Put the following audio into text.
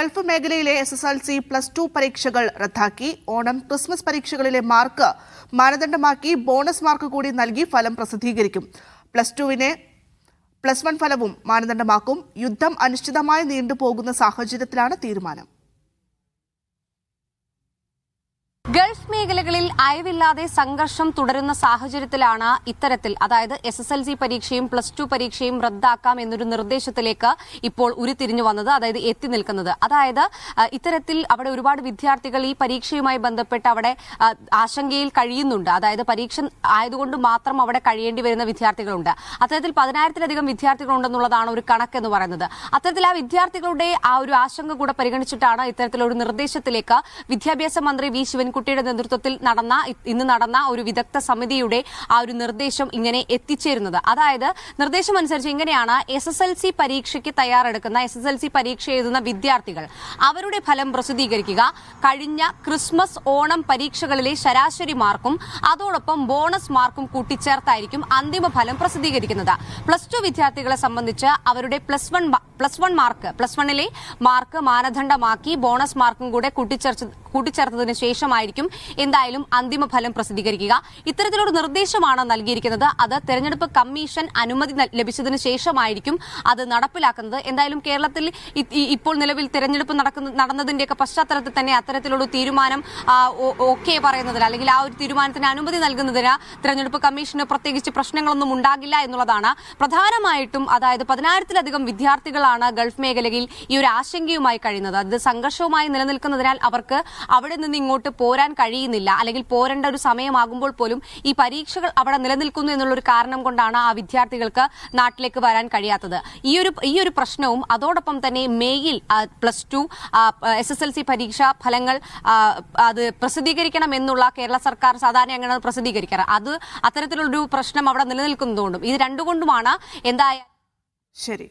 Gulf മേഖലയിലെ SSLC +2 പരീക്ഷകൾ റദ്ദാക്കി. ഓണം ക്രിസ്മസ് പരീക്ഷകളിലെ മാർക്ക് മാനദണ്ഡമാക്കി ബോണസ് മാർക്ക് കൂടി നൽകി ഫലം പ്രസിദ്ധീകരിക്കും. +2-നെ +1 ഫലവും മാനദണ്ഡമാക്കും. യുദ്ധം അനിശ്ചിതമായി നീണ്ടുപോകുന്ന സാഹചര്യത്തിലാണ് തീരുമാനം. ഗൾഫ് മേഖലകളിൽ അയവില്ലാതെ സംഘർഷം തുടരുന്ന സാഹചര്യത്തിലാണ് ഇത്തരത്തിൽ അതായത് SSLC പരീക്ഷയും +2 പരീക്ഷയും റദ്ദാക്കാം എന്നൊരു നിർദ്ദേശത്തിലേക്ക് ഇപ്പോൾ ഉരുത്തിരിഞ്ഞു വന്നത്, അതായത് എത്തി നിൽക്കുന്നത്. അതായത് ഇത്തരത്തിൽ അവിടെ ഒരുപാട് വിദ്യാർത്ഥികൾ ഈ പരീക്ഷയുമായി ബന്ധപ്പെട്ട് അവിടെ ആശങ്കയിൽ കഴിയുന്നുണ്ട്. അതായത് പരീക്ഷ ആയതുകൊണ്ട് മാത്രം അവിടെ കഴിയേണ്ടി വരുന്ന വിദ്യാർത്ഥികളുണ്ട്. അത്തരത്തിൽ 10,000-ലധികം വിദ്യാർത്ഥികളുണ്ടെന്നുള്ളതാണ് ഒരു കണക്കെന്ന് പറയുന്നത്. അത്തരത്തിൽ ആ വിദ്യാർത്ഥികളുടെ ആ ഒരു ആശങ്ക കൂടെ പരിഗണിച്ചിട്ടാണ് ഇത്തരത്തിലൊരു നിർദ്ദേശത്തിലേക്ക് വിദ്യാഭ്യാസ മന്ത്രി വി ശിവൻകുട്ടിയുടെ നേതൃത്വത്തിൽ ഇന്ന് നടന്ന ഒരു വിദഗ്ധ സമിതിയുടെ ആ ഒരു നിർദ്ദേശം ഇങ്ങനെ എത്തിച്ചേരുന്നത്. അതായത് നിർദ്ദേശം അനുസരിച്ച് ഇങ്ങനെയാണ്: SSLC പരീക്ഷയ്ക്ക് തയ്യാറെടുക്കുന്ന SSLC പരീക്ഷ എഴുതുന്ന വിദ്യാർത്ഥികൾ അവരുടെ ഫലം പ്രസിദ്ധീകരിക്കുക. കഴിഞ്ഞ ക്രിസ്മസ്, ഓണം പരീക്ഷകളിലെ ശരാശരി മാർക്കും അതോടൊപ്പം ബോണസ് മാർക്കും കൂട്ടിച്ചേർത്തായിരിക്കും അന്തിമ ഫലം പ്രസിദ്ധീകരിക്കുന്നത്. +2 വിദ്യാർത്ഥികളെ സംബന്ധിച്ച് അവരുടെ +1 മാർക്ക്, +1-ലെ മാർക്ക് മാനദണ്ഡമാക്കി ബോണസ് മാർക്കും കൂടെ കൂട്ടിച്ചേർത്തതിന് ശേഷമായിരിക്കും എന്തായാലും അന്തിമ ഫലം പ്രസിദ്ധീകരിക്കുക. ഇത്തരത്തിലൊരു നിർദ്ദേശമാണ് നൽകിയിരിക്കുന്നത്. അത് തെരഞ്ഞെടുപ്പ് കമ്മീഷൻ അനുമതി ലഭിച്ചതിന് ശേഷമായിരിക്കും അത് നടപ്പിലാക്കുന്നത്. എന്തായാലും കേരളത്തിൽ ഇപ്പോൾ നിലവിൽ തെരഞ്ഞെടുപ്പ് നടന്നതിന്റെയൊക്കെ പശ്ചാത്തലത്തിൽ തന്നെ അത്തരത്തിലൊരു തീരുമാനം ഓക്കെ പറയുന്നതിന്, അല്ലെങ്കിൽ ആ ഒരു തീരുമാനത്തിന് അനുമതി നൽകുന്നതിന് തെരഞ്ഞെടുപ്പ് കമ്മീഷന് പ്രത്യേകിച്ച് പ്രശ്നങ്ങളൊന്നും ഉണ്ടാകില്ല എന്നുള്ളതാണ് പ്രധാനമായിട്ടും. അതായത് 10,000-ലധികം വിദ്യാർത്ഥികളാണ് ഗൾഫ് മേഖലയിൽ ഈ ഒരു ആശങ്കയുമായി കഴിയുന്നത്. അത് സംഘർഷവുമായി നിലനിൽക്കുന്നതിനാൽ അവർക്ക് അവിടെ നിന്ന് ഇങ്ങോട്ട് പോരാൻ കഴിയുന്നില്ല, അല്ലെങ്കിൽ പോരേണ്ട ഒരു സമയമാകുമ്പോൾ പോലും ഈ പരീക്ഷകൾ അവിടെ നിലനിൽക്കുന്നു എന്നുള്ളൊരു കാരണം കൊണ്ടാണ് ആ വിദ്യാർത്ഥികൾക്ക് നാട്ടിലേക്ക് വരാൻ കഴിയാത്തത്. ഈ ഒരു പ്രശ്നവും അതോടൊപ്പം തന്നെ മേയിൽ +2 SSLC പരീക്ഷാ ഫലങ്ങൾ അത് പ്രസിദ്ധീകരിക്കണം എന്നുള്ള കേരള സർക്കാർ സാധാരണ അങ്ങനെ പ്രസിദ്ധീകരിക്കാറ്, അത് അത്തരത്തിലുള്ളൊരു പ്രശ്നം അവിടെ നിലനിൽക്കുന്നതുകൊണ്ടും ഇത് രണ്ടുകൊണ്ടുമാണ് എന്തായാലും ശരി.